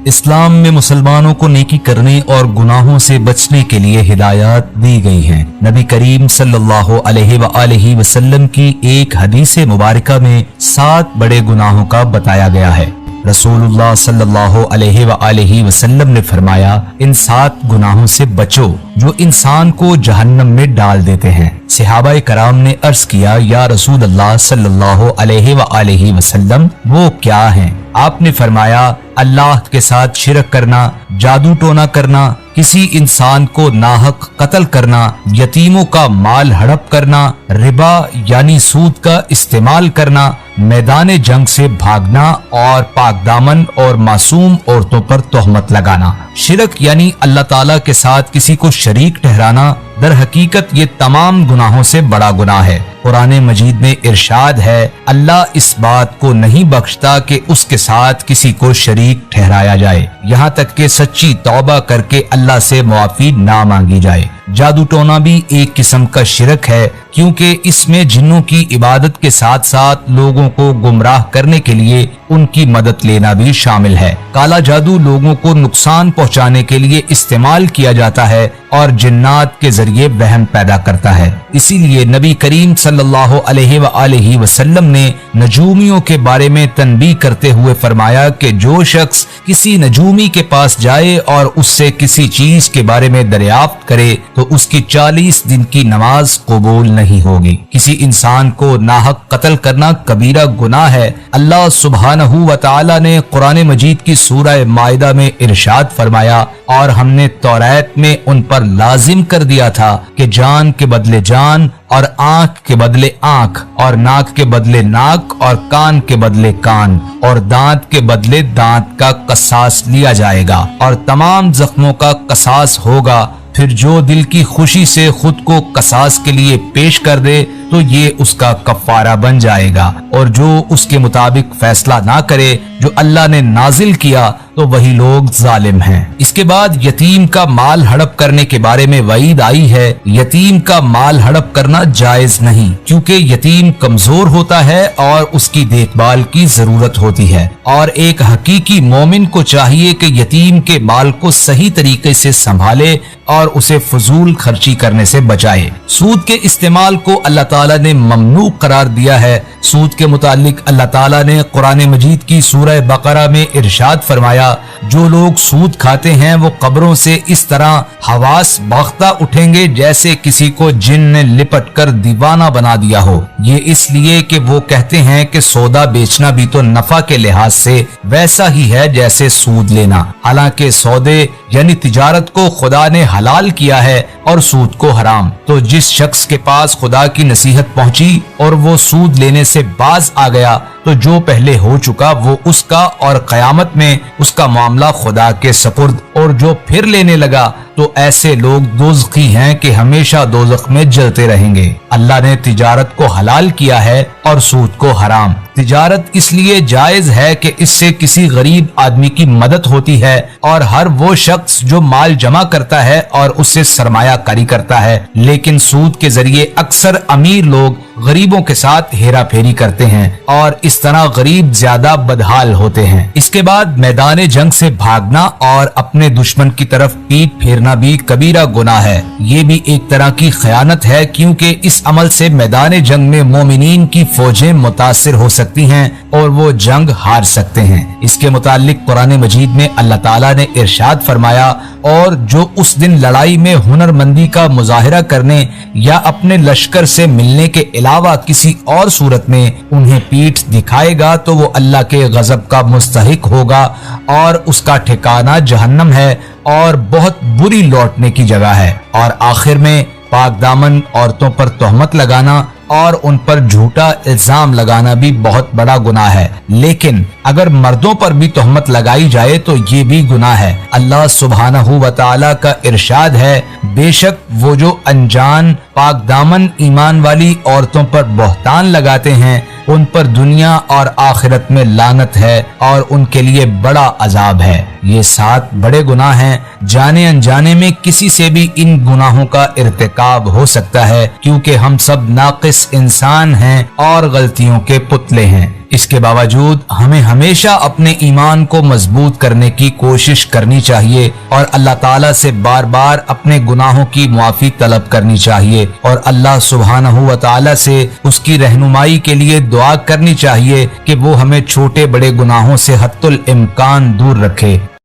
इस्लाम में मुसलमानों को नेकी करने और गुनाहों से बचने के लिए हिदायत दी गई हैं। नबी करीम सल्लल्लाहु अलैहि वसल्लम की एक हदीस मुबारका में 7 बड़े गुनाहों का बताया गया है। रसूलुल्लाह सल्लल्लाहु अलैहि वसल्लम ने फरमाया, इन 7 गुनाहों से बचो जो इंसान को जहन्नम में डाल देते हैं। सहाबाए कराम ने अर्ज किया, या रसूल अल्लाह सल्लल्लाहु अलैहि वसल्लम वो क्या हैं? आपने फरमाया, अल्लाह के साथ शिरक करना, जादू टोना करना, किसी इंसान को नाहक कत्ल करना, यतीमों का माल हड़प करना, रिबा यानी सूद का इस्तेमाल करना, मैदान जंग से भागना और पाकदामन और मासूम औरतों पर तोहमत लगाना। शिरक यानी अल्लाह ताला के साथ किसी को शरीक ठहराना दर हकीकत ये तमाम गुनाहों से बड़ा गुनाह है। कुरान मजीद में इरशाद है, अल्लाह इस बात को नहीं बख्शता कि उसके साथ किसी को शरीक ठहराया जाए, यहाँ तक कि सच्ची तौबा करके अल्लाह से मुआफी ना मांगी जाए। जादू टोना भी एक किस्म का शिरक है, क्योंकि इसमें जिन्नों की इबादत के साथ साथ लोगों को गुमराह करने के लिए उनकी मदद लेना भी शामिल है। काला जादू लोगों को नुकसान पहुंचाने के लिए इस्तेमाल किया जाता है और जिन्नात के जरिए वहम पैदा करता है। इसीलिए नबी करीम सल्लल्लाहु अलैहि वसल्लम ने नजूमियों के बारे में तनबीह करते हुए फरमाया कि जो शख्स किसी नजूमी के पास जाए और उससे किसी चीज के बारे में दरियाफ्त करे तो उसकी 40 दिन की नमाज कबूल नहीं होगी। किसी इंसान को नाहक कत्ल करना कबीरा गुनाह है। अल्लाह सुब्हानहू व तआला ने कुरान मजीद की सूरह माइदा में इरशाद फरमाया, और हमने तौरात में उन पर लाजिम कर दिया था कि जान के बदले जान और आंख के बदले आंख और नाक के बदले नाक और कान के बदले कान और दांत के बदले दांत का कसास लिया जाएगा और तमाम जख्मों का कसास होगा। फिर जो दिल की खुशी से खुद को कसास के लिए पेश कर दे तो ये उसका कफारा बन जाएगा, और जो उसके मुताबिक फैसला ना करे जो अल्लाह ने नाजिल किया तो वही लोग जालिम हैं। इसके बाद यतीम का माल हड़प करने के बारे में वईद आई है। यतीम का माल हड़प करना जायज नहीं, क्योंकि यतीम कमजोर होता है और उसकी देखभाल की जरूरत होती है, और एक हकीकी मोमिन को चाहिए कि यतीम के माल को सही तरीके से संभाले और उसे फजूल खर्ची करने से बचाए। सूद के इस्तेमाल को अल्लाह ताला ने ममनू करार दिया है। सूद के मुतालिक अल्लाह ताला ने कुरान मजीद की सूरह बकरा में इरशाद फरमाया, जो लोग सूद खाते हैं वो कब्रों से इस तरह हवास बाख्ता उठेंगे जैसे किसी को जिन ने लिपट कर दीवाना बना दिया हो। ये इसलिए कि वो कहते हैं कि सौदा बेचना भी तो नफा के लिहाज से वैसा ही है जैसे सूद लेना, हालांकि सौदे यानी तिजारत को खुदा ने हलाल किया है और सूद को हराम। तो जिस शख्स के पास खुदा की नसीहत पहुंची और वो सूद लेने से बाज आ गया तो जो पहले हो चुका वो उसका और कयामत में उसका मामला खुदा के सपुर्द, और जो फिर लेने लगा तो ऐसे लोग दोज़खी हैं कि हमेशा दोज़ख में जलते रहेंगे। अल्लाह ने तिजारत को हलाल किया है और सूद को हराम। तिजारत इसलिए जायज है कि इससे किसी गरीब आदमी की मदद होती है, और हर वो शख्स जो माल जमा करता है और उससे सरमायाकारी करता है। लेकिन सूद के जरिए अक्सर अमीर लोग गरीबों के साथ हेरा फेरी करते हैं और इस तरह गरीब ज्यादा बदहाल होते हैं। इसके बाद मैदान जंग से भागना और अपने दुश्मन की तरफ पीठ फेरना भी कबीरा गुनाह है। ये भी एक तरह की खयानत है, क्योंकि इस अमल से मैदान जंग में मोमिनीन की फौजें मुतासिर हो सकती हैं और वो जंग हार सकते हैं। इसके मुतालिक कुरान मजीद में अल्लाह ताला ने इरशाद फरमाया, और जो उस दिन लड़ाई में हुनरमंदी का मुजाहिरा करने या अपने लश्कर से मिलने के अलावा किसी और सूरत में उन्हें पीठ दिखाएगा तो वो अल्लाह के गजब का मुस्तहिक होगा और उसका ठिकाना जहन्नम है और बहुत बुरी लौटने की जगह है। और आखिर में पाकदामन औरतों पर तोहमत लगाना और उन पर झूठा इल्जाम लगाना भी बहुत बड़ा गुनाह है। लेकिन अगर मर्दों पर भी तोहमत लगाई जाए तो ये भी गुनाह है। अल्लाह सुब्हानहू व तआला का इरशाद है, बेशक वो जो अनजान पाकदामन ईमान वाली औरतों पर बहतान लगाते हैं उन पर दुनिया और आखिरत में लानत है और उनके लिए बड़ा अजाब है। ये 7 बड़े गुनाह हैं। जाने अनजाने में किसी से भी इन गुनाहों का इर्तिकाब हो सकता है, क्योंकि हम सब नाकिस इंसान हैं और गलतियों के पुतले हैं। इसके बावजूद हमें हमेशा अपने ईमान को मजबूत करने की कोशिश करनी चाहिए और अल्लाह ताला से बार बार अपने गुनाहों की मुआफी तलब करनी चाहिए और अल्लाह सुब्हानहू व तआला से उसकी रहनुमाई के लिए दुआ करनी चाहिए कि वो हमें छोटे बड़े गुनाहों से हत्तुल इम्कान दूर रखे।